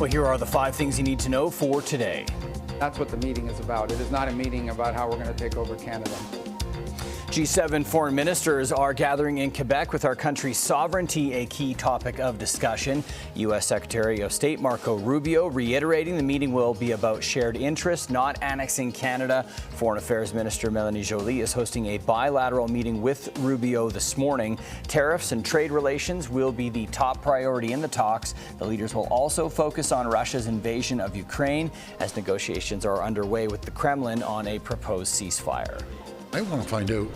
Well, here are the 5 things you need to know for today. That's what the meeting is about. It is not a meeting about how we're going to take over Canada. G7 foreign ministers are gathering in Quebec with our country's sovereignty a key topic of discussion. U.S. Secretary of State Marco Rubio reiterating the meeting will be about shared interests, not annexing Canada. Foreign Affairs Minister Mélanie Joly is hosting a bilateral meeting with Rubio this morning. Tariffs and trade relations will be the top priority in the talks. The leaders will also focus on Russia's invasion of Ukraine as negotiations are underway with the Kremlin on a proposed ceasefire. I want to find out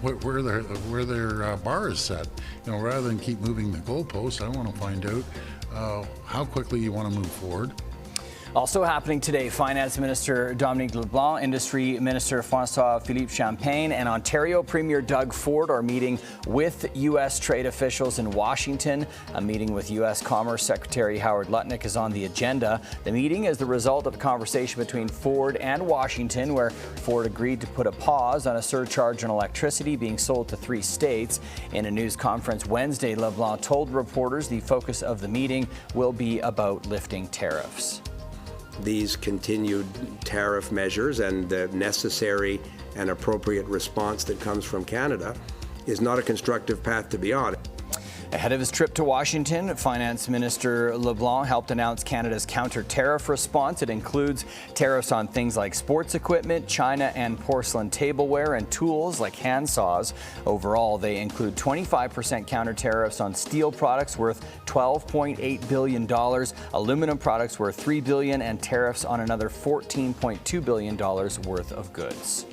where their bar is set. You know, rather than keep moving the goalposts, I want to find out how quickly you want to move forward. Also happening today, Finance Minister Dominique LeBlanc, Industry Minister François-Philippe Champagne, and Ontario Premier Doug Ford are meeting with U.S. trade officials in Washington. A meeting with U.S. Commerce Secretary Howard Lutnick is on the agenda. The meeting is the result of a conversation between Ford and Washington, where Ford agreed to put a pause on a surcharge on electricity being sold to 3 states. In a news conference Wednesday, LeBlanc told reporters the focus of the meeting will be about lifting tariffs. These continued tariff measures and the necessary and appropriate response that comes from Canada is not a constructive path to be on. Ahead of his trip to Washington, Finance Minister LeBlanc helped announce Canada's counter-tariff response. It includes tariffs on things like sports equipment, china and porcelain tableware, and tools like handsaws. Overall, they include 25% counter-tariffs on steel products worth $12.8 billion, aluminum products worth $3 billion, and tariffs on another $14.2 billion worth of goods.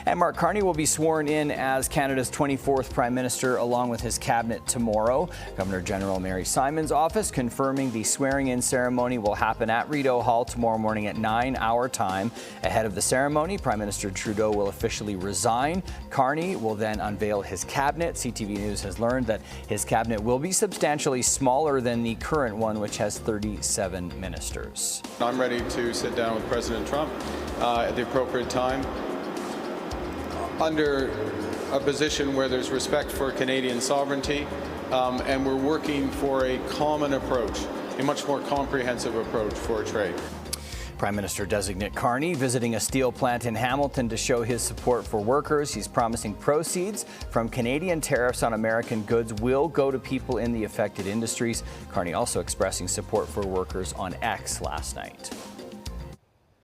And Mark Carney will be sworn in as Canada's 24th Prime Minister along with his cabinet tomorrow. Governor General Mary Simon's office confirming the swearing-in ceremony will happen at Rideau Hall tomorrow morning at 9 our time. Ahead of the ceremony, Prime Minister Trudeau will officially resign. Carney will then unveil his cabinet. CTV News has learned that his cabinet will be substantially smaller than the current one, which has 37 ministers. I'm ready to sit down with President Trump at the appropriate time, under a position where there's respect for Canadian sovereignty, and we're working for a common approach, a much more comprehensive approach for trade. Prime Minister-designate Carney visiting a steel plant in Hamilton to show his support for workers. He's promising proceeds from Canadian tariffs on American goods will go to people in the affected industries. Carney also expressing support for workers on X last night.